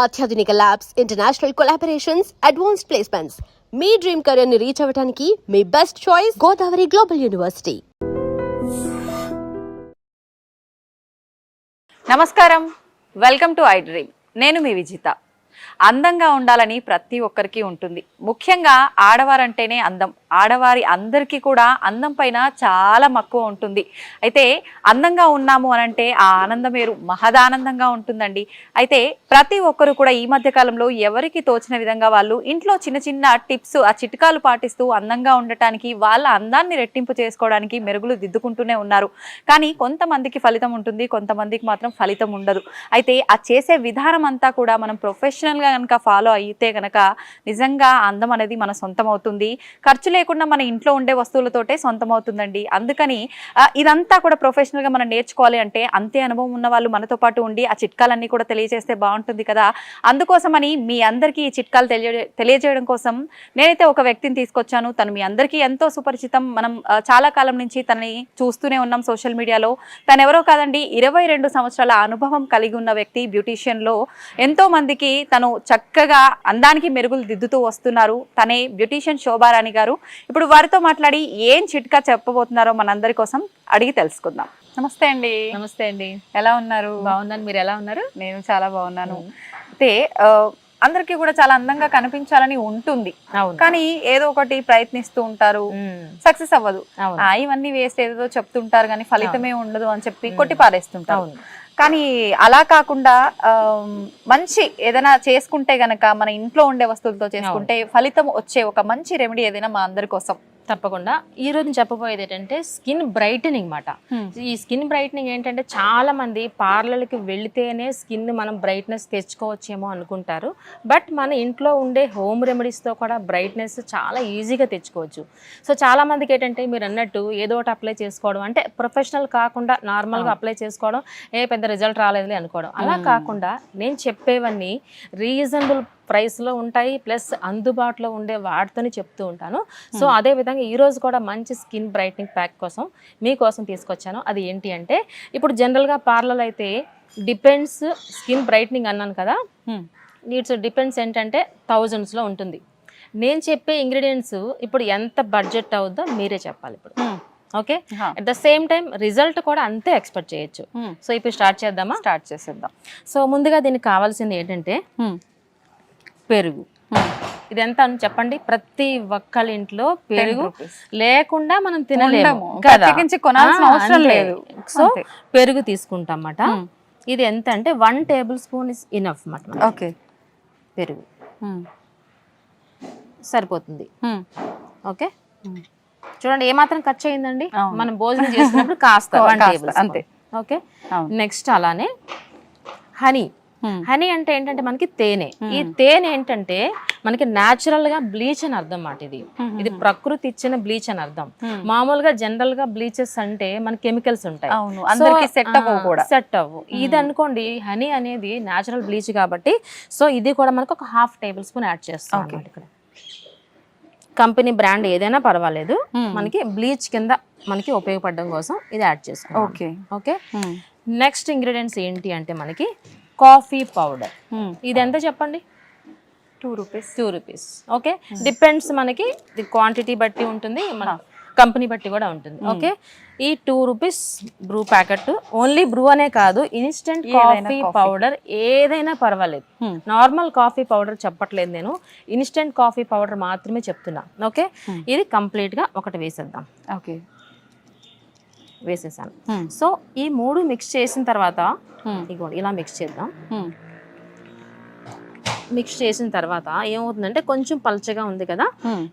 అత్యాధునిక labs, international collaborations, advanced placements. మీ dream career ని రీచ్ అవ్వడానికి మీ best choice Godavari global university. నమస్కారం, వెల్కమ్ టు ఐ డ్రీమ్. నేను మీ విజిత. అందంగా ఉండాలని ప్రతి ఒక్కరికి ఉంటుంది. ముఖ్యంగా ఆడవారంటేనే అందం. ఆడవారి అందరికీ కూడా అందం పైన చాలా మక్కువ ఉంటుంది. అయితే అందంగా ఉన్నాము అనంటే ఆ ఆనందం వేరు, మహదానందంగా ఉంటుందండి. అయితే ప్రతి ఒక్కరు కూడా ఈ మధ్య కాలంలో ఎవరికి తోచిన విధంగా వాళ్ళు ఇంట్లో చిన్న చిన్న టిప్స్, ఆ చిట్కాలు పాటిస్తూ అందంగా ఉండటానికి, వాళ్ళ అందాన్ని రెట్టింపు చేసుకోవడానికి మెరుగులు దిద్దుకుంటూనే ఉన్నారు. కానీ కొంతమందికి ఫలితం ఉంటుంది, కొంతమందికి మాత్రం ఫలితం ఉండదు. అయితే ఆ చేసే విధానం అంతా కూడా మనం ప్రొఫెషనల్గా కనుక ఫాలో అయితే కనుక నిజంగా అందం అనేది మన సొంతం అవుతుంది. ఖర్చు లేకుండా మన ఇంట్లో ఉండే వస్తువులతోటే సొంతం అవుతుందండి. అందుకని ఇదంతా కూడా ప్రొఫెషనల్గా మనం నేర్చుకోవాలి అంటే అంతే అనుభవం ఉన్న వాళ్ళు మనతో పాటు ఉండి ఆ చిట్కాలన్నీ కూడా తెలియజేస్తే బాగుంటుంది కదా. అందుకోసమని మీ అందరికీ ఈ చిట్కాలు తెలియజేయడం కోసం నేనైతే ఒక వ్యక్తిని తీసుకొచ్చాను. తను మీ అందరికీ ఎంతో సుపరిచితం. మనం చాలా కాలం నుంచి తనని చూస్తూనే ఉన్నాం సోషల్ మీడియాలో. తను ఎవరో కాదండి, 22 సంవత్సరాల అనుభవం కలిగి ఉన్న వ్యక్తి. బ్యూటీషియన్లో ఎంతో మందికి తను చక్కగా అందానికి మెరుగులు దిద్దుతూ వస్తున్నారు. తనే బ్యూటీషియన్ శోభారాణి గారు. ఇప్పుడు వారితో మాట్లాడి ఏం చిట్కా చెప్పబోతున్నారో మనందరి కోసం అడిగి తెలుసుకుందాం. నమస్తే అండి. నమస్తే అండి. ఎలా ఉన్నారు? బాగున్నాను, మీరు ఎలా ఉన్నారు? నేను చాలా బాగున్నాను. అయితే అందరికీ కూడా చాలా అందంగా కనిపించాలని ఉంటుంది, కానీ ఏదో ఒకటి ప్రయత్నిస్తూ ఉంటారు, సక్సెస్ అవ్వదు. ఇవన్నీ వేస్ట్, ఏదో చెప్తుంటారు కానీ ఫలితమే ఉండదు అని చెప్పి కొట్టి పారేస్తుంటారు. కానీ అలా కాకుండా మంచి ఏదైనా చేసుకుంటే గనక, మన ఇంట్లో ఉండే వస్తువులతో చేసుకుంటే ఫలితం వచ్చే ఒక మంచి రెమెడీ ఏదైనా మా అందరి కోసం. తప్పకుండా ఈ రోజు చెప్పబోయేది ఏంటంటే స్కిన్ బ్రైటనింగ్ మాట. ఈ స్కిన్ బ్రైటనింగ్ ఏంటంటే చాలా మంది పార్లర్కి వెళితేనే స్కిన్ మనం బ్రైట్నెస్ తెచ్చుకోవచ్చేమో అనుకుంటారు. బట్ మన ఇంట్లో ఉండే హోమ్ రెమెడీస్తో కూడా బ్రైట్నెస్ చాలా ఈజీగా తెచ్చుకోవచ్చు. సో చాలా మందికి ఏంటంటే మీరు అన్నట్టు ఏదో ఒకటి అప్లై చేసుకోవడం, అంటే ప్రొఫెషనల్ కాకుండా నార్మల్గా అప్లై చేసుకోవడం, పెద్ద రిజల్ట్ రాలేదులే అనుకోవడం. అలా కాకుండా నేను చెప్పేవన్నీ రీజనబుల్ ప్రైస్లో ఉంటాయి, ప్లస్ అందుబాటులో ఉండే వాటితోనే చెప్తూ ఉంటాను. సో అదేవిధంగా ఈరోజు కూడా మంచి స్కిన్ బ్రైట్నింగ్ ప్యాక్ కోసం మీకోసం తీసుకొచ్చాను. అది ఏంటి అంటే, ఇప్పుడు జనరల్గా పార్లర్ అయితే డిపెండ్స్ స్కిన్ బ్రైట్నింగ్ అన్నాను కదా, నీడ్స్ డిపెండ్స్ ఏంటంటే థౌజండ్స్లో ఉంటుంది. నేను చెప్పే ఇంగ్రీడియంట్స్ ఇప్పుడు ఎంత బడ్జెట్ అవుద్దో మీరే చెప్పాలి ఇప్పుడు. Okay, at the same time result కూడా అంతే ఎక్స్పెక్ట్ చేయొచ్చు. సో ఇప్పుడు స్టార్ట్ చేద్దామా? స్టార్ట్ చేసేద్దాం. సో ముందుగా దీనికి కావాల్సింది ఏంటంటే పెరుగు. ఇది ఎంత అని చెప్పండి? ప్రతి ఒక్కళ్ళ ఇంట్లో పెరుగు లేకుండా మనం తినలేము కదా, అవసరం లేదు. సో పెరుగు తీసుకుంటాం అన్నమాట. ఇది ఎంత అంటే 1 టేబుల్ స్పూన్ ఇస్ ఇనఫ్ అన్నమాట. ఓకే, పెరుగు సరిపోతుంది. ఓకే, చూడండి ఏమాత్రం ఖర్చు అయిందండి. మనం భోజనం చేసినప్పుడు కాస్త 1 టేబుల్ అంతే. ఓకే, నెక్స్ట్ అలానే హనీ. హనీ అంటే ఏంటంటే మనకి తేనె. ఈ తేనె ఏంటంటే మనకి న్యాచురల్ గా బ్లీచ్ అని అర్థం మాట. ఇది ప్రకృతి ఇచ్చిన బ్లీచ్ అని అర్థం. మామూలుగా జనరల్ గా బ్లీచెస్ అంటే మన కెమికల్స్ ఉంటాయి, సెట్ అవ్వు. ఇది అనుకోండి, హనీ అనేది న్యాచురల్ బ్లీచ్ కాబట్టి సో ఇది కూడా మనకు ఒక 1/2 టేబుల్ స్పూన్ యాడ్ చేస్తాం అన్నమాట. ఇక్కడ కంపెనీ బ్రాండ్ ఏదైనా పర్వాలేదు, మనకి బ్లీచ్ కింద మనకి ఉపయోగపడడం కోసం ఇది యాడ్ చేసుకోవాలి. Okay okay. నెక్స్ట్ ఇంగ్రీడియంట్స్ ఏంటి అంటే మనకి కాఫీ పౌడర్. ఇది ఎంత చెప్పండి? 2 రూపీస్. 2 రూపీస్. ఓకే, డిపెండ్స్ మనకి క్వాంటిటీ బట్టి ఉంటుంది, మన కంపెనీ బట్టి కూడా ఉంటుంది. ఓకే, ఈ 2 rupees Bru packet. Only Bru అనే కాదు, ఇన్స్టెంట్ కాఫీ పౌడర్ ఏదైనా పర్వాలేదు. నార్మల్ కాఫీ పౌడర్ చెప్పట్లేదు నేను, ఇన్స్టెంట్ కాఫీ పౌడర్ మాత్రమే చెప్తున్నా. ఓకే, ఇది కంప్లీట్గా ఒకటి వేసేద్దాం. ఓకే, వేసేసాను. సో ఈ 3 మిక్స్ చేసిన తర్వాత ఇగోండి ఇలా మిక్స్ చేద్దాం. మిక్స్ చేసిన తర్వాత ఏమవుతుందంటే కొంచెం పల్చగా ఉంది కదా,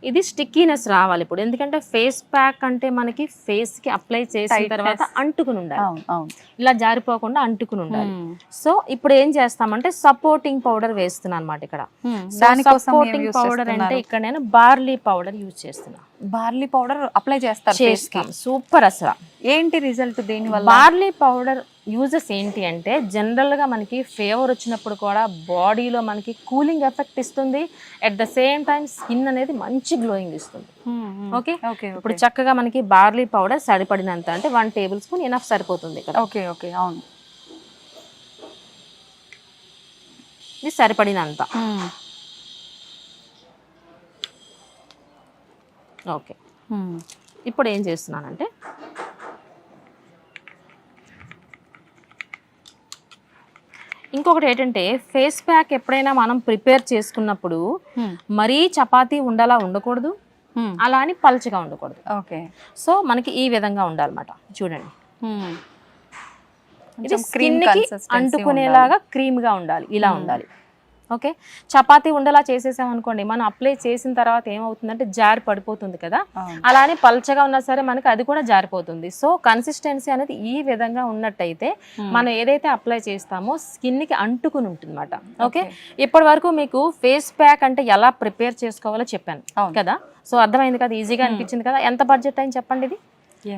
ఇది స్టిక్కీనెస్ రావాలి ఇప్పుడు. ఎందుకంటే ఫేస్ ప్యాక్ అంటే మనకి ఫేస్ కి అప్లై చేసిన తర్వాత అంటుకుని ఉండాలి, ఇలా జారిపోకుండా అంటుకుని ఉండాలి. సో ఇప్పుడు ఏం చేస్తామంటే సపోర్టింగ్ పౌడర్ వేస్తున్నాను అనమాట ఇక్కడ. సపోర్టింగ్ పౌడర్ అంటే ఇక్కడ నేను బార్లీ పౌడర్ యూజ్ చేస్తున్నా. బార్లీ పౌడర్ అప్లై చేస్తాం, సూపర్. అసలు ఏంటి రిజల్ట్ దీని వల్ల? బార్లీ పౌడర్ యూజెస్ ఏంటి అంటే జనరల్గా మనకి ఫీవర్ వచ్చినప్పుడు కూడా బాడీలో మనకి కూలింగ్ ఎఫెక్ట్ ఇస్తుంది, at the same time skin అనేది మంచి గ్లోయింగ్ ఇస్తుంది. ఓకే, ఇప్పుడు చక్కగా మనకి బార్లీ పౌడర్ సరిపడినంత, అంటే 1 టేబుల్ స్పూన్ ఎనఫ్ సరిపోతుంది ఇక్కడ. ఓకే ఓకే, అవును. ఇది సరిపడినంత. ఓకే, ఇప్పుడు ఏం చేస్తున్నానంటే ఇంకొకటి ఏంటంటే ఫేస్ ప్యాక్ ఎప్పుడైనా మనం ప్రిపేర్ చేసుకున్నప్పుడు మరీ చపాతీ ఉండలా ఉండకూడదు, అలా అని పల్చగా ఉండకూడదు. ఓకే, సో మనకి ఈ విధంగా ఉండాలన్నమాట. చూడండి, ఇది cream స్కిన్కి consistency అంటుకునేలాగా క్రీమ్గా ఉండాలి, ఇలా ఉండాలి. ఓకే, చపాతీ ఉండలా చేసేసాం అనుకోండి, మనం అప్లై చేసిన తర్వాత ఏమవుతుందంటే జారి పడిపోతుంది కదా, అలానే పల్చగా ఉన్నా సరే మనకి అది కూడా జారిపోతుంది. సో కన్సిస్టెన్సీ అనేది ఈ విధంగా ఉన్నట్టయితే మనం ఏదైతే అప్లై చేస్తామో స్కిన్కి అంటుకుని ఉంటుంది అన్నమాట. ఓకే, ఇప్పటి వరకు మీకు ఫేస్ ప్యాక్ అంటే ఎలా ప్రిపేర్ చేసుకోవాలో చెప్పాను కదా. సో అర్థమైంది కదా, ఈజీగా అనిపించింది కదా. ఎంత బడ్జెట్ అయింది చెప్పండి? ఇది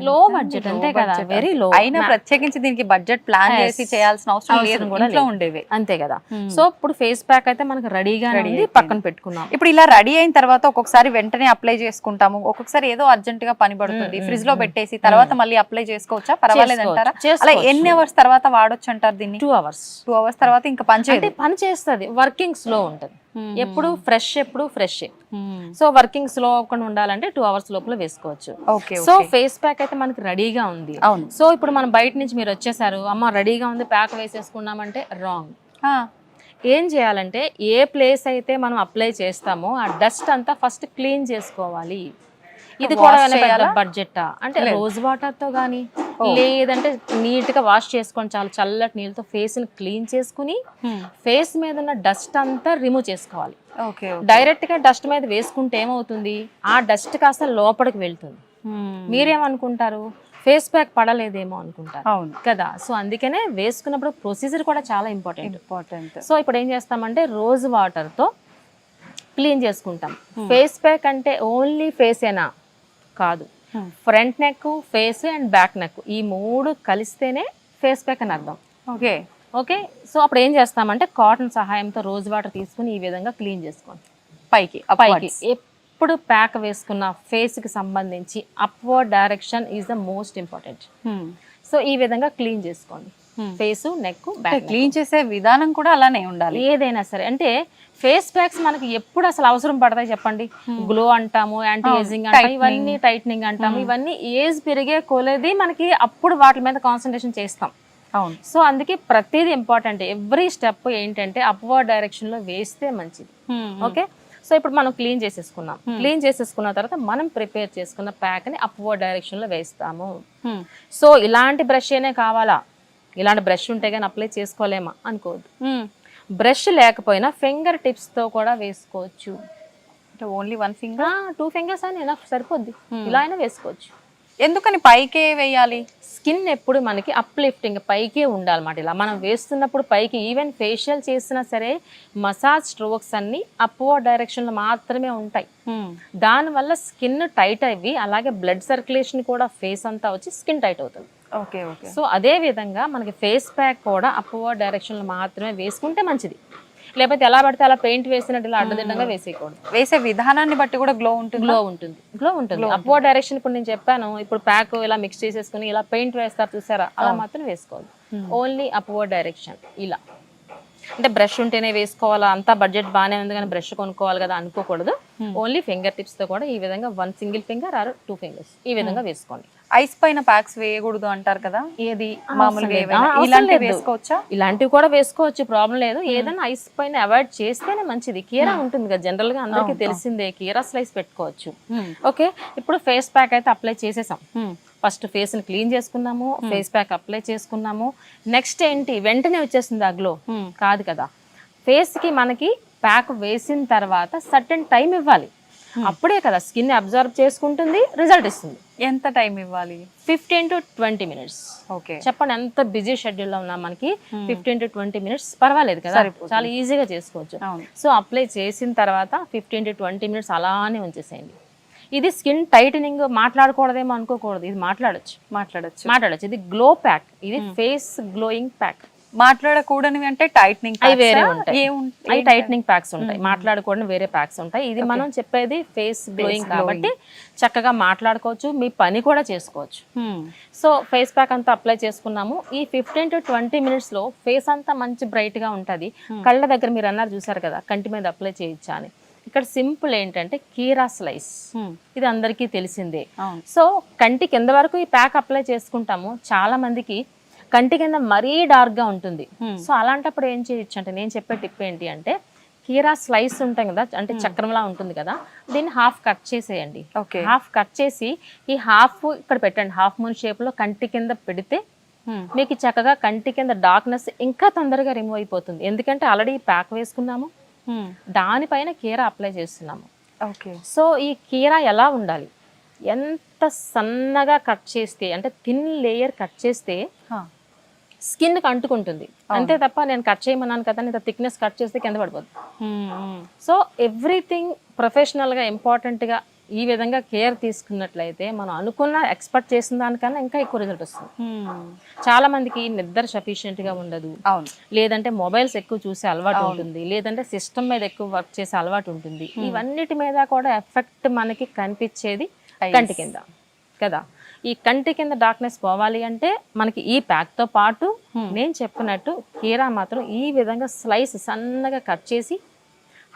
లో బడ్జెట్ అంతే కదా, వెరీ లో. అయినా ప్రత్యేకించి దీనికి బడ్జెట్ ప్లాన్ చేసి చేయాల్సిన అవసరం లేదు, ఇంట్లో ఉండేవి అంతే కదా. సో ఇప్పుడు ఫేస్ ప్యాక్ అయితే మనకి రెడీగా పక్కన పెట్టుకున్నాం. ఇప్పుడు ఇలా రెడీ అయిన తర్వాత ఒక్కొక్కసారి వెంటనే అప్లై చేసుకుంటాము, ఒక్కొక్కసారి ఏదో అర్జెంట్ గా పని పడుతుంది, ఫ్రిడ్జ్ లో పెట్టేసి తర్వాత మళ్ళీ అప్లై చేసుకోవచ్చా, పర్వాలేదు అంటారా? అలా ఎన్ని అవర్స్ తర్వాత వాడొచ్చు అంటారు దీన్ని? 2 hours. 2 hours తర్వాత ఇంకా పని చేస్తుంది. వర్కింగ్ స్లో ఉంటుంది, ఎప్పుడు ఫ్రెష్, ఎప్పుడు ఫ్రెష్. సో వర్కింగ్ స్లో అవ్వకుండా ఉండాలంటే 2 hours లోపల వేసుకోవచ్చు. సో ఫేస్ ప్యాక్ అయితే మనకి రెడీగా ఉంది. సో ఇప్పుడు మనం బయట నుంచి మీరు వచ్చేసారు, అమ్మ రెడీగా ఉంది ప్యాక్ వేసేసుకున్నామంటే రాంగ్. ఏం చేయాలంటే ఏ ప్లేస్ అయితే మనం అప్లై చేస్తామో ఆ డస్ట్ అంతా ఫస్ట్ క్లీన్ చేసుకోవాలి. ఇది కూడా బడ్జెట్ అంటే రోజ్ వాటర్ తో గానీ లేదంటే నీట్ గా వాష్ చేసుకొని చాలా చల్లటి నీళ్ళతో ఫేస్ ని క్లీన్ చేసుకుని ఫేస్ మీద ఉన్న డస్ట్ అంతా రిమూవ్ చేసుకోవాలి. డైరెక్ట్ గా డస్ట్ మీద వేసుకుంటే ఏమవుతుంది, ఆ డస్ట్ కాస్త లోపలికి వెళ్తుంది. మీరేమనుకుంటారు, ఫేస్ ప్యాక్ పడలేదేమో అనుకుంటారు కదా. సో అందుకనే వేసుకున్నప్పుడు ప్రొసీజర్ కూడా చాలా ఇంపార్టెంట్. సో ఇప్పుడు ఏం చేస్తామంటే రోజ్ వాటర్ తో క్లీన్ చేసుకుంటాం. ఫేస్ ప్యాక్ అంటే ఓన్లీ ఫేసేనా కాదు, front neck, face and back neck ఈ 3 కలిస్తేనే ఫేస్ ప్యాక్ అని అర్థం. ఓకే, సో అప్పుడు ఏం చేస్తామంటే కాటన్ సహాయంతో రోజ్ వాటర్ తీసుకుని ఈ విధంగా క్లీన్ చేసుకోండి. పైకి ఎప్పుడు ప్యాక్ వేసుకున్న ఫేస్ కి సంబంధించి upward direction is the most important. So ఈ విధంగా క్లీన్ చేసుకోండి. Face, neck, back. క్లీన్ చేసే విధానం కూడా అలానే ఉండాలి ఏదైనా సరే. అంటే ఫేస్ ప్యాక్స్ మనకి ఎప్పుడు అసలు అవసరం పడతాయి చెప్పండి? గ్లో అంటాము, యాంటీ ఏజింగ్ అంటాము, ఇవన్నీ టైట్నింగ్ అంటాము, ఇవన్నీ ఏజ్ పెరిగే కొలది మనకి అప్పుడు వాటి మీద కాన్సన్ట్రేషన్ చేస్తాం. సో అందుకే ప్రతిదీ ఇంపార్టెంట్. ఎవ్రీ స్టెప్ ఏంటంటే అప్వర్డ్ డైరెక్షన్ లో వేస్తే మంచిది. ఓకే, సో ఇప్పుడు మనం క్లీన్ చేసేసుకున్నాం. క్లీన్ చేసేసుకున్న తర్వాత మనం ప్రిపేర్ చేసుకున్న ప్యాక్ ని అప్వర్డ్ డైరెక్షన్ లో వేస్తాము. సో ఇలాంటి బ్రష్ ఏనే కావాలా, ఇలాంటి బ్రష్ ఉంటే కానీ అప్లై చేసుకోలేమా అనుకోవద్దు. బ్రష్ లేకపోయినా ఫింగర్ టిప్స్ తో కూడా వేసుకోవచ్చు. ఓన్లీ 1 finger, 2 fingers అని ఎనఫ్, సరిపోద్ది. ఇలా అయినా వేసుకోవచ్చు. ఎందుకని పైకే వేయాలి? స్కిన్ ఎప్పుడు మనకి అప్లిఫ్టింగ్ పైకే ఉండాలన్నమాట. ఇలా మనం వేస్తున్నప్పుడు పైకి, ఈవెన్ ఫేషియల్ చేసినా సరే మసాజ్ స్ట్రోక్స్ అన్ని అప్వర్డ్ డైరెక్షన్ లో మాత్రమే ఉంటాయి. దానివల్ల స్కిన్ టైట్ అయ్యి అలాగే బ్లడ్ సర్క్యులేషన్ కూడా ఫేస్ అంతా వచ్చి స్కిన్ టైట్ అవుతుంది. సో అదే విధంగా మనకి ఫేస్ ప్యాక్ కూడా అప్వర్డ్ డైరెక్షన్ లో మాత్రమే వేసుకుంటే మంచిది. లేకపోతే ఎలా పడితే అలా పెయింట్ వేసినట్టు ఇలా అడ్డదిడ్డంగా వేసేయకూడదు. వేసే విధానాన్ని బట్టి కూడా గ్లో ఉంటుంది. అప్వర్డ్ డైరెక్షన్ ఇప్పుడు నేను చెప్పాను, ఇప్పుడు ప్యాక్ ఇలా మిక్స్ చేసేసుకుని ఇలా పెయింట్ వేస్తారు చూసారా, అలా మాత్రం వేసుకోవాలి. Only upward direction. ఇలా అంటే బ్రష్ ఉంటేనే వేసుకోవాలా, అంతా బడ్జెట్ బాగానే ఉంది కానీ బ్రష్ కొనుక్కోవాలి కదా అనుకోకూడదు. ఓన్లీ ఫింగర్ టిప్స్ తో కూడా ఈ విధంగా 1 single finger ఆర్ 2 fingers ఈ విధంగా వేసుకోండి. ఐస్ పైన ప్యాక్స్ వేయకూడదు అంటారు కదా, ఏది మామూలుగా వేసుకోవచ్చా? ఇలాంటివి కూడా వేసుకోవచ్చు, ప్రాబ్లం లేదు. ఏదైనా ఐస్ పైన అవాయిడ్ చేస్తేనే మంచిది. కీరా ఉంటుంది కదా, జనరల్ గా అందరికి తెలిసిందే, కీరా స్లైస్ పెట్టుకోవచ్చు. ఓకే, ఇప్పుడు ఫేస్ ప్యాక్ అయితే అప్లై చేసేసాం. ఫస్ట్ ఫేస్ ని క్లీన్ చేసుకున్నాము, ఫేస్ ప్యాక్ అప్లై చేసుకున్నాము. నెక్స్ట్ ఏంటి, వెంటనే వచ్చేసింది ఆ గ్లో కాదు కదా. ఫేస్ కి మనకి ప్యాక్ వేసిన తర్వాత సర్టెన్ టైం ఇవ్వాలి. అప్పుడే కదా స్కిన్ అబ్జర్వ్ చేసుకుంటుంది, రిజల్ట్ ఇస్తుంది. ఎంత టైం ఇవ్వాలి? 15 to 20 minutes. ఓకే, చెప్పండి ఎంత బిజీ షెడ్యూల్ లో ఉన్నా మనకి 15 to 20 minutes పర్వాలేదు కదా, చాలా ఈజీగా చేసుకోవచ్చు. సో అప్లై చేసిన తర్వాత 15 to 20 minutes అలానే ఉంచేసేయండి. ఇది స్కిన్ టైటనింగ్ మాట్లాడకూడదేమో అనుకోకూడదు, ఇది మాట్లాడొచ్చు. ఇది గ్లో ప్యాక్, ఇది ఫేస్ గ్లోయింగ్ ప్యాక్. మాట్లాడకూడనివి అంటే టైట్నింగ్ అవి వేరే ఉంటాయి, అవి టైట్నింగ్ ప్యాక్స్ ఉంటాయి, మాట్లాడకూడని వేరే ప్యాక్స్ ఉంటాయి. ఇది మనం చెప్పేది ఫేస్ గ్లోయింగ్ కాబట్టి చక్కగా మాట్లాడుకోవచ్చు, మీ పని కూడా చేసుకోవచ్చు. సో ఫేస్ ప్యాక్ అంతా అప్లై చేసుకున్నాము. ఈ 15 to 20 minutes లో ఫేస్ అంతా మంచి బ్రైట్ గా ఉంటది. కళ్ళ దగ్గర మీరు అన్నారు చూసారు కదా, కంటి మీద అప్లై చేయొచ్చా అని. ఇక్కడ సింపుల్ ఏంటంటే కీరా స్లైస్, ఇది అందరికీ తెలిసిందే. సో కంటి కింద వరకు ఈ ప్యాక్ అప్లై చేసుకుంటాము. చాలా మందికి కంటి కింద మరీ డార్క్ గా ఉంటుంది. సో అలాంటప్పుడు ఏం చేయొచ్చు అంటే, నేను చెప్పే టిప్ ఏంటి అంటే, కీరా స్లైస్ ఉంటాయి కదా, అంటే చక్రంలా ఉంటుంది కదా, దీన్ని హాఫ్ కట్ చేసేయండి. హాఫ్ కట్ చేసి ఈ హాఫ్ ఇక్కడ పెట్టండి, హాఫ్ మూన్ షేప్ లో కంటి కింద పెడితే మీకు చక్కగా కంటి కింద డార్క్నెస్ ఇంకా తొందరగా రిమూవ్ అయిపోతుంది. ఎందుకంటే ఆల్రెడీ ప్యాక్ వేసుకున్నాము, దానిపైన కీరా అప్లై చేస్తున్నాము. సో ఈ కీరా ఎలా ఉండాలి, ఎంత సన్నగా కట్ చేస్తే, అంటే థిన్ లేయర్ కట్ చేస్తే స్కిన్ కి అంటుకుంటుంది అంతే తప్ప, నేను కట్ చేయమన్నాను కదా ఇంత థిక్నెస్ కట్ చేస్తే కింద పడిపోతుంది. సో ఎవ్రీథింగ్ ప్రొఫెషనల్ గా ఇంపార్టెంట్ గా ఈ విధంగా కేర్ తీసుకున్నట్లయితే మనం అనుకున్న ఎక్స్పెక్ట్ చేసిన దానికన్నా ఇంకా ఎక్కువ రిజల్ట్ వస్తుంది. చాలా మందికి నిద్ర సఫిషియెంట్ గా ఉండదు, లేదంటే మొబైల్స్ ఎక్కువ చూసే అలవాటు ఉంటుంది, లేదంటే సిస్టమ్ మీద ఎక్కువ వర్క్ చేసే అలవాటు ఉంటుంది. ఇవన్నిటి మీద కూడా ఎఫెక్ట్ మనకి కనిపించేది కంటి కింద కదా. ఈ కంటి కింద డార్క్నెస్ పోవాలి అంటే మనకి ఈ ప్యాక్ తో పాటు నేను చెప్పినట్టు కీరా మాత్రం ఈ విధంగా స్లైస్ సన్నగా కట్ చేసి,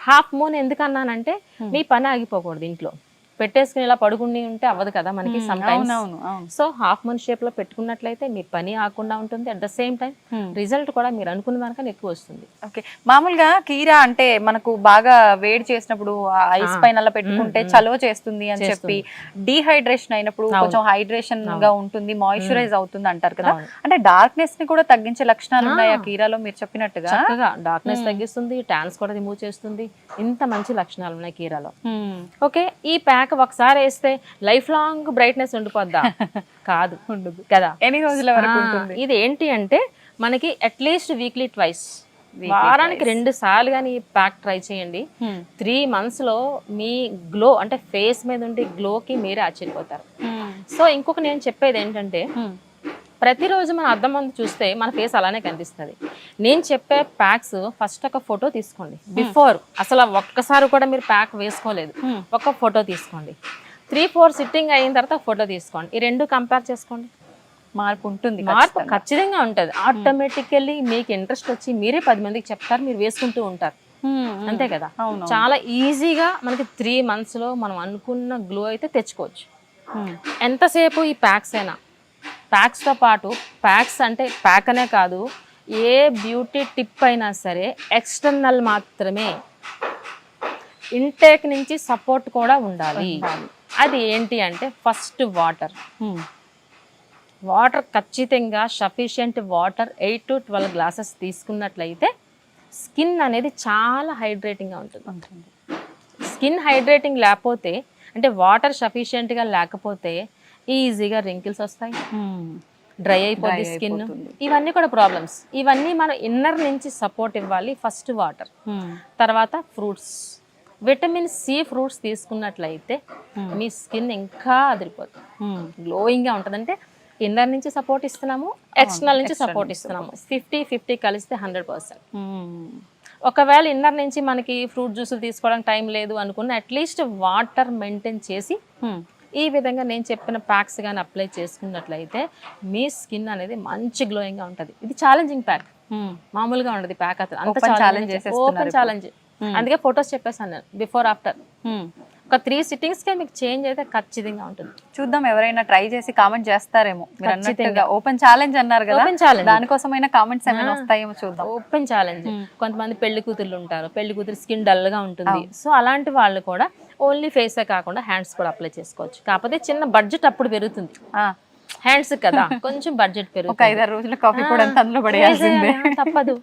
హాఫ్ మూన్ ఎందుకన్నానంటే మీ పని ఆగిపోకూడదు, ఇంట్లో పెట్టేసుకుని ఇలా పడుకుని ఉంటే అవ్వదు కదా మనకి some times. So half moon shape లో పెట్టుకున్నట్లయితే మీ పని ఆకుండా ఉంటుంది, at the same time result కూడా మీరు అనుకున్న దానికన్నా ఎక్కువ వస్తుంది. ఓకే, మామూలుగా కీరా అంటే మనకు బాగా వేడి చేసినప్పుడు ఐస్ పైన అలా పెట్టుకుంటే చలువ చేస్తుంది అని చెప్పి, డీహైడ్రేషన్ అయినప్పుడు కొంచెం హైడ్రేషన్ గా ఉంటుంది, మాయిశ్చరైజ్ అవుతుంది అంటారు కదా. అంటే డార్క్నెస్ ని కూడా తగ్గించే లక్షణాలు ఉన్నాయి ఆ కీరాలో మీరు చెప్పినట్టుగా. డార్క్నెస్ తగ్గిస్తుంది, ట్యాన్స్ కూడా రిమూవ్ చేస్తుంది, ఇంత మంచి లక్షణాలు ఉన్నాయి కీరాలో. ఓకే, ఈ ప్యాక్ ఒకసారి వేస్తే లైఫ్ లాంగ్ బ్రైట్నెస్ ఉండిపోద్దా? కాదు, ఉండదు కదా. ఎన్ని రోజుల వరకు ఉంటుంది? ఇది ఏంటి అంటే మనకి అట్లీస్ట్ వీక్లీ ట్వైస్, వారానికి 2 సార్లు కానీ ఈ ప్యాక్ ట్రై చేయండి. 3 months లో మీ గ్లో అంటే ఫేస్ మీద ఉండే గ్లోకి మీరే ఆశ్చర్యపోతారు. సో ఇంకొక నేను చెప్పేది ఏంటంటే, ప్రతిరోజు మన అద్దం ముందు చూస్తే మన ఫేస్ అలానే కనిపిస్తుంది. నేను చెప్పే ప్యాక్స్ ఫస్ట్ ఒక ఫోటో తీసుకోండి, బిఫోర్ అసలు ఒక్కసారి కూడా మీరు ప్యాక్ వేసుకోలేదు, ఒక ఫోటో తీసుకోండి. 3-4 సిట్టింగ్ అయిన తర్వాత ఫోటో తీసుకోండి. ఈ 2 కంపేర్ చేసుకోండి, మార్పు ఉంటుంది, మార్పు ఖచ్చితంగా ఉంటుంది. ఆటోమేటికల్లీ మీకు ఇంట్రెస్ట్ వచ్చి మీరే 10 మందికి చెప్తారు, మీరు వేసుకుంటూ ఉంటారు, అంతే కదా. చాలా ఈజీగా మనకి 3 months లో మనం అనుకున్న గ్లో అయితే తెచ్చుకోవచ్చు. ఎంతసేపు ఈ ప్యాక్స్ అయినా, ప్యాక్స్తో పాటు ప్యాక్స్ అంటే ప్యాక్ అనే కాదు, ఏ బ్యూటీ టిప్ అయినా సరే ఎక్స్టర్నల్ మాత్రమే, ఇంటేక్ నుంచి సపోర్ట్ కూడా ఉండాలి. అది ఏంటి అంటే ఫస్ట్ వాటర్. వాటర్ ఖచ్చితంగా సఫిషియంట్ వాటర్ 8 to 12 glasses తీసుకున్నట్లయితే స్కిన్ అనేది చాలా హైడ్రేటింగ్గా ఉంటుంది. స్కిన్ హైడ్రేటింగ్ లేకపోతే, అంటే వాటర్ సఫిషియెంట్గా లేకపోతే ఈజీగా రింకిల్స్ వస్తాయి, డ్రై అయిపోతుంది స్కిన్, ఇవన్నీ కూడా ప్రాబ్లమ్స్. ఇవన్నీ మనం ఇన్నర్ నుంచి సపోర్ట్ ఇవ్వాలి. ఫస్ట్ వాటర్, తర్వాత ఫ్రూట్స్, విటమిన్ సి ఫ్రూట్స్ తీసుకున్నట్లయితే మీ స్కిన్ ఇంకా అదిరిపోతుంది, గ్లోయింగ్ గా ఉంటుంది. అంటే ఇన్నర్ నుంచి సపోర్ట్ ఇస్తున్నాము, ఎక్స్టర్నల్ నుంచి సపోర్ట్ ఇస్తున్నాము, 50-50 కలిస్తే 100%. ఒకవేళ ఇన్నర్ నుంచి మనకి ఫ్రూట్ జ్యూసులు తీసుకోవడానికి టైం లేదు అనుకున్న, అట్లీస్ట్ వాటర్ మెయింటైన్ చేసి ఈ విధంగా నేను చెప్పిన ప్యాక్స్ కానీ అప్లై చేసుకున్నట్లయితే మీ స్కిన్ అనేది మంచి గ్లోయింగ్ గా ఉంటుంది. ఇది ఛాలెంజింగ్ ప్యాక్, మామూలుగా ఉండదు ప్యాక్. అతను అంత ఛాలెంజ్, ఓపెన్ ఛాలెంజ్. అందుకే ఫొటోస్ చెప్పేసాను నేను, బిఫోర్ ఆఫ్టర్. ఒక 3 sittings కే మీకు చేంజ్ అయితే ఖచ్చితంగా ఉంటుంది. చూద్దాం, ఎవరైనా ట్రై చేసి కామెంట్ చేస్తారేమో. మీరు అన్నట్టుగా ఓపెన్ ఛాలెంజ్ అన్నారు కదా, దానికోసమైనా కామెంట్స్ ఏమైనా వస్తాయేమో చూద్దాం. Open challenge. కొంతమంది పెళ్లి కూతుర్లు ఉంటారు, పెళ్లి కూతురు స్కిన్ డల్ గా ఉంటుంది. సో అలాంటి వాళ్ళు కూడా ఓన్లీ ఫేసే కాకుండా హ్యాండ్స్ కూడా అప్లై చేసుకోవచ్చు. కాకపోతే చిన్న బడ్జెట్ అప్పుడు పెరుగుతుంది, హ్యాండ్స్ కదా కొంచెం బడ్జెట్ పెరుగుతుంది. 5-6 రోజుల కాఫీ కూడా అందులో పడేయాల్సిందే, తప్పదు.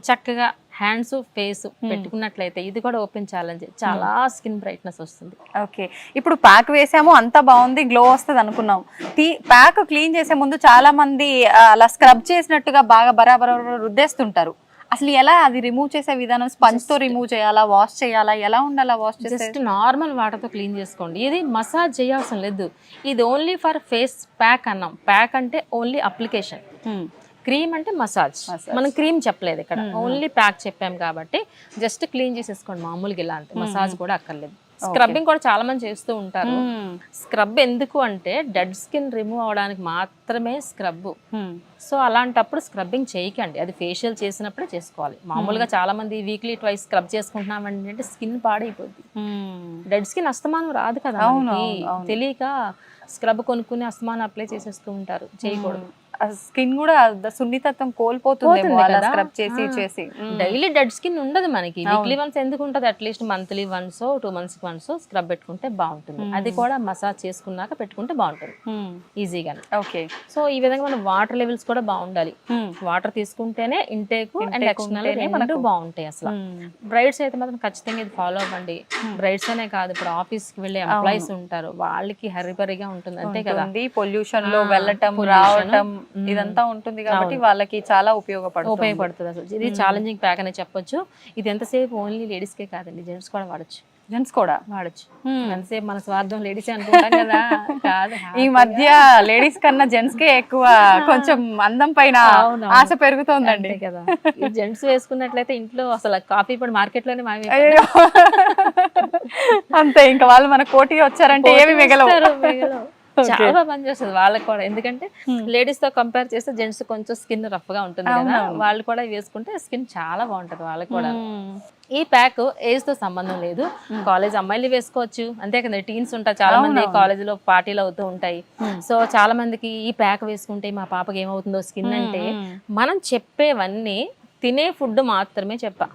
చక్కగా హ్యాండ్స్ ఫేస్ పెట్టుకున్నట్లయితే ఇది కూడా ఓపెన్ ఛాలెంజ్, చాలా స్కిన్ బ్రైట్నెస్ వస్తుంది. ఓకే, ఇప్పుడు ప్యాక్ వేసాము, అంతా బాగుంది, గ్లో వస్తుంది అనుకున్నాం. ప్యాక్ క్లీన్ చేసే ముందు చాలా మంది అలా స్క్రబ్ చేసినట్టుగా బాగా బరాబర రుద్దేస్తుంటారు. అసలు ఎలా అది రిమూవ్ చేసే విధానం? స్పంజ్ తో రిమూవ్ చేయాలా, వాష్ చేయాలా, ఎలా ఉండాలా వాష్ చేస్తే? జస్ట్ నార్మల్ వాటర్ తో క్లీన్ చేసుకోండి. ఇది మసాజ్ చేయాల్సిన లేదు, ఇది ఓన్లీ ఫర్ ఫేస్ ప్యాక్ అన్నాం. ప్యాక్ అంటే ఓన్లీ అప్లికేషన్. క్రీమ్ అంటే మసాజ్, మనం క్రీమ్ చెప్పలేదు ఇక్కడ, ఓన్లీ ప్యాక్ చెప్పాం కాబట్టి జస్ట్ క్లీన్ చేసేసుకోండి మామూలుగా ఇలా అంతే, మసాజ్ కూడా అక్కర్లేదు. స్క్రబ్బింగ్ కూడా చాలా మంది చేస్తూ ఉంటారు. స్క్రబ్ ఎందుకు అంటే డెడ్ స్కిన్ రిమూవ్ అవడానికి మాత్రమే స్క్రబ్. సో అలాంటప్పుడు స్క్రబ్బింగ్ చేయకండి, అది ఫేషియల్ చేసినప్పుడే చేసుకోవాలి. మామూలుగా చాలా మంది వీక్లీ ట్వైస్ స్క్రబ్ చేసుకుంటున్నామండి అంటే స్కిన్ పాడైపోద్ది. డెడ్ స్కిన్ అస్తమానం రాదు కదా మనకి, తెలియక స్క్రబ్ కొనుక్కుని అస్తమానం అప్లై చేసేస్తూ ఉంటారు, చేయకూడదు. స్కిన్ కూడా సున్నితత్వం కోల్పోతుంది స్క్రబ్ చేసి చేసి. డైలీ డెడ్ స్కిన్ ఉండదు మనకి, వీక్లీ వన్స్ ఎందుకు ఉంటుంది, at least monthly once 2 months once scrub పెట్టుకుంటే బాగుంటుంది. అది కూడా మసాజ్ చేసుకున్నాక పెట్టుకుంటే బాగుంటుంది ఈజీగా. ఓకే, సో ఈ విధంగా మన వాటర్ లెవెల్స్ కూడా బాగుండాలి. వాటర్ తీసుకుంటేనే ఇంటేక్ అండ్ ఎక్స్టర్నల్ రెండు బాగుంటాయి అసలు. బ్రైడ్స్ అయితే మాత్రం ఖచ్చితంగా ఇది ఫాలో అవ్వండి. బ్రైడ్స్ అనే కాదు, ఇప్పుడు ఆఫీస్ కి వెళ్ళే ఎంప్లాయీస్ ఉంటారు, వాళ్ళకి హరిబరిగా ఉంటుంది అంతే కదా, పొల్యూషన్ లో వెళ్ళటం రావటం ఇదంతా ఉంటుంది కాబట్టి వాళ్ళకి చాలా ఉపయోగపడుతుంది అసలు. ఇది ఛాలెంజింగ్ ప్యాక్ అనే చెప్పొచ్చు. ఇది ఎంతసేపు ఓన్లీ లేడీస్ కే కాదండి, జెంట్స్ కూడా వాడచ్చు. జెంట్స్ కూడా వాడచ్చు. ఎంతసేపు మన స్వార్థం లేడీస్ అనుకుంటాం కదా, కాదు. ఈ మధ్య లేడీస్ కన్నా జెంట్స్ కే ఎక్కువ కొంచెం అందం పైన ఆశ పెరుగుతోందండి కదా. జెంట్స్ వేసుకున్నట్లయితే ఇంట్లో అసలు కాఫీ పొడి మార్కెట్ లోనే అంతే, ఇంకా వాళ్ళు మన కోటి వచ్చారంటే ఏమి మిగలవు. చాలా పనిచేస్తుంది వాళ్ళకి కూడా, ఎందుకంటే లేడీస్ తో కంపేర్ చేస్తే జెంట్స్ కొంచెం స్కిన్ రఫ్ గా ఉంటుంది కదా, వాళ్ళు కూడా వేసుకుంటే స్కిన్ చాలా బాగుంటది వాళ్ళకి కూడా. ఈ ప్యాక్ ఏజ్ తో సంబంధం లేదు, కాలేజ్ అమ్మాయిలు వేసుకోవచ్చు అంతే కదా. టీన్స్ ఉంటారు చాలా మంది, కాలేజ్ లో పార్టీలు అవుతూ ఉంటాయి. సో చాలా మందికి ఈ ప్యాక్ వేసుకుంటే మా పాపకి ఏమవుతుందో స్కిన్ అంటే, మనం చెప్పేవన్నీ తినే ఫుడ్ మాత్రమే చెప్పా.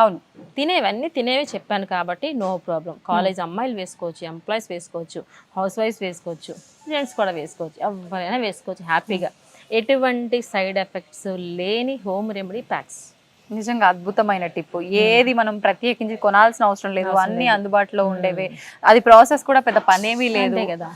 అవును, తినేవే చెప్పాను కాబట్టి నో ప్రాబ్లం. కాలేజ్ అమ్మాయిలు వేసుకోవచ్చు, ఎంప్లాయీస్ వేసుకోవచ్చు, హౌస్ వైఫ్స్ వేసుకోవచ్చు, జెంట్స్ కూడా వేసుకోవచ్చు, ఎవరైనా వేసుకోవచ్చు హ్యాపీగా. ఎటువంటి సైడ్ ఎఫెక్ట్స్ లేని హోమ్ రెమెడీ ప్యాక్స్. నిజంగా అద్భుతమైన టిప్. ఏది మనం ప్రత్యేకించి కొనాల్సిన అవసరం లేదు, అన్ని అందుబాటులో ఉండేవే. అది ప్రాసెస్ కూడా పెద్ద పనేమీ లేదు కదా.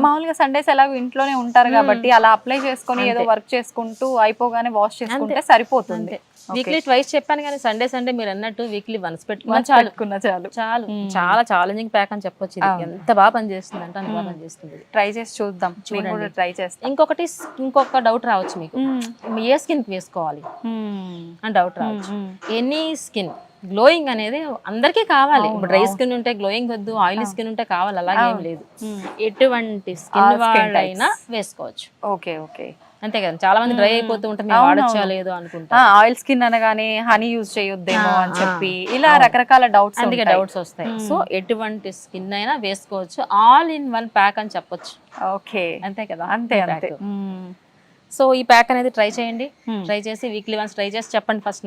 మామూలుగా సండేస్ ఎలాగో ఇంట్లోనే ఉంటారు కాబట్టి అలా అప్లై చేసుకొని ఏదో వర్క్ చేసుకుంటూ అయిపోగానే వాష్ చేసుకుంటే సరిపోతుంది. వీక్లీ ట్వైస్ చెప్పాను కానీ సండే మీరు అన్నట్టు వీక్లీ వన్స్ పెట్టుకున్నా చాలు. చాలా ఛాలెంజింగ్ ప్యాక్ అని చెప్పొచ్చు. ఎంత బాగా పనిచేస్తుంది అంటే అంత బాగా పనిచేస్తుంది. ట్రై చేసి చూద్దాం, ట్రై చేస్తాం. ఇంకొక డౌట్ రావచ్చు మీకు, ఏ స్కిన్ కి వేసుకోవాలి అని డౌట్ రావచ్చు. ఎనీ స్కిన్ గ్లోయింగ్ అనేది అందరికీ కావాలి. డ్రై స్కిన్ ఉంటే గ్లోయింగ్ వద్దు, ఆయిలీ స్కిన్ ఉంటే కావాలి, అలాగేం లేదు. ఎటువంటి స్కిన్ వాళ్ళైనా వేసుకోవచ్చు. ఓకే ఓకే, అంతే కదా. చాలా మంది డ్రై అయిపోతూ ఉంటారు, మేము వాడచ్చా లేదు అనుకుంటా. ఆయిల్ స్కిన్ అనగానే హనీ యూజ్ చేయొద్దేమో అని చెప్పి ఇలా రకరకాల డౌట్స్ వస్తాయి. సో ఎటువంటి స్కిన్ అయినా వేసుకోవచ్చు, ఆల్ ఇన్ వన్ ప్యాక్ అని చెప్పొచ్చు. ఓకే, అంతే కదా. అంతే. సో ఈ ప్యాక్ అనేది ట్రై చేయండి, ట్రై చేసి వీక్లీ వన్స్ ట్రై చేసి చెప్పండి. ఫస్ట్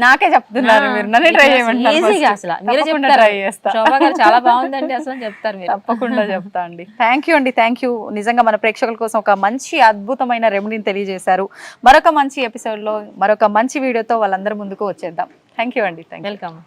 నాకే చెప్తున్నారు మీరు, నన్ను ట్రై చేయమంటారు. ఈజీగా అసలు మీరే చెప్తారు, శోభా గారు చాలా బాగుందండి అసలు చెప్తారు మీరు. తప్పకుండా చెప్తా అండి. థ్యాంక్ యూ అండి, థ్యాంక్ యూ. నిజంగా మన ప్రేక్షకుల కోసం ఒక మంచి అద్భుతమైన రెమెడీని తెలియజేశారు. మరొక మంచి ఎపిసోడ్ లో మరొక మంచి వీడియోతో వాళ్ళందరి ముందుకు వచ్చేద్దాం. థ్యాంక్ యూ అండి. వెల్కమ్.